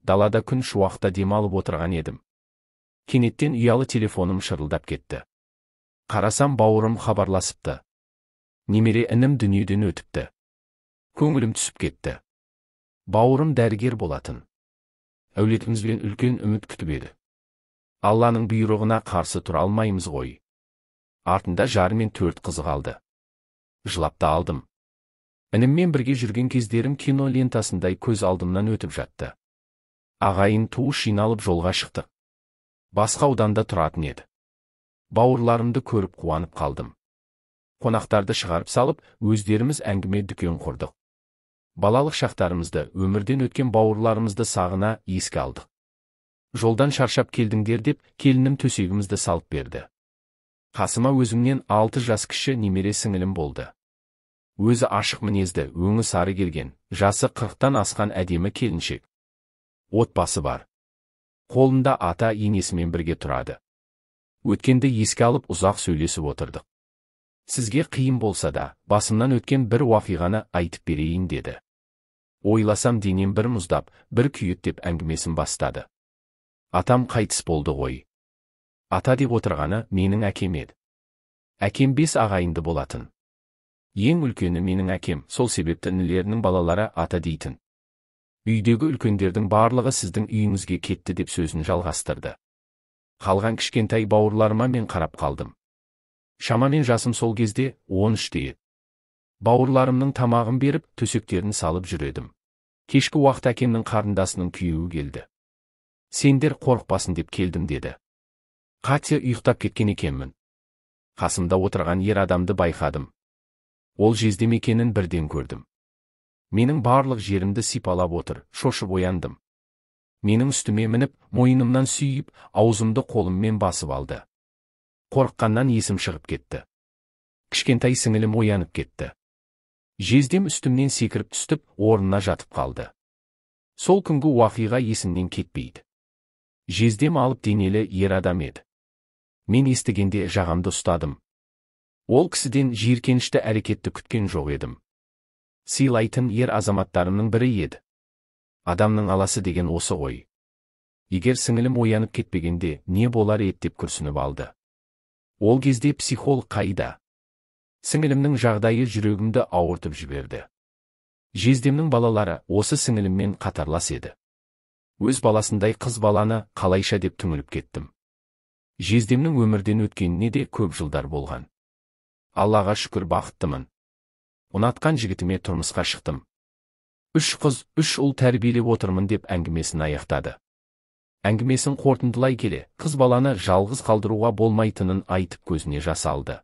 далада күн шуақта демалып отырған едім. Кенеттен ұялы телефоным шырылдап кетті. Қарасам, бауырым хабарласыпты. Немере інім дүниеден өтіпті. Көңілім түсіп кетті. Бауырым дәрігер болатын. Әулетімізбен үлкен үміт күтіп еді. Алланың бұйрығына қарсы тұра алмаймыз ғой. Артында жары мен 4 қызы қалды. Жылап та алдым. Ініммен бірге жүрген кездерім кино лентасындай көз алдымнан өтіп жатты. Ағайын туыс жиналып жолға шықты. Басқа ауданда тұратын еді. Бауырларымды көріп қуанып қалдым. Қонақтарды шығарып салып, өздеріміз әңгіме дүкен құрдық. Балалық шақтарымызды, өмірден өткен бауырларымызды сағына еске алдық. Жолдан шаршап келдіңдер деп, келінім төсегімізді салып берді. Қасыма өзімнен 6 жас кіші немере сіңілім болды. Өзі ашық мінезді, өңі сары келген, жасы 40-тан асқан әдемі келіншек. Отбасы бар. Қолында ата енесімен бірге тұрады. Өткенді еске алып ұзақ сөйлесіп отырдық. Сізге қиын болса да, басымнан өткен бір уақиғаны айтып берейін деді. Ойласам денем бір мұздап, бір күйет деп әңгімесін бастады. Атам қайтыс болды ғой. Ата деп отырғаны менің әкем еді. Әкем 5 ағайынды болатын. Ең үлкені менің әкем, сол себепті інілерінің балалары ата дейтін. Үйдегі үлкендердің барлығы сіздің үйіңізге кетті деп сөзін жалғастырды. Қалған кішкентай бауырларыма мен қарап қалдым. Шамамен жасым сол кезде 13-те еді. Бауырларымның тамағын беріп, төсектерін салып жүредім. Кешкі уақыт әкемнің қарындасының күйеуі келді. Сендер қорықпасын деп келдім деді. Қатя ұйықтап кеткен екенмін. Қасымда отырған ер адамды байқадым. Ол жездем екенін бірден көрдім. Менің барлық жерімді сипалап отыр, шошып ояндым. Менің үстіме мініп, мойнымнан сүйіп, аузымды қолыммен басып алды. Қорыққаннан есім шығып кетті. Кішкентай сіңілім оянып кетті. Жездем үстімнен секіріп түстіп, орнына жатып қалды. Сол күнгі уақиға есімнен кетпейді. Жездем алып денелі ер адам еді. Мен естігенде жағамды ұстадым. Ол кісіден жиіркенішті әрекетті күткен жоқ едім. Сыйлайтын ер азаматтарымның бірі еді. Адамның аласы деген осы ғой. Егер сіңілім оянып кетпегенде не болар еді деп күрсініп алды. Ол кезде психолог қайда? Сіңілімнің жағдайы жүрегімді ауыртып жіберді. Жездемнің балалары осы сіңіліммен қатарлас еді. Өз баласындай қыз баланы қалайша деп түңіліп кеттім. Жездемнің өмірден өткеніне де көп жылдар болған. Аллаға шүкір бақыттымын. Ұнатқан жігітіме тұрмысқа шықтым. 3 қыз, 3 ұл тәрбиелеп отырмын деп әңгімесін аяқтады. Әңгімесін қорытындылай келе, қыз баланы жалғыз қалдыруға болмайтынын айтып көзіне жас алды.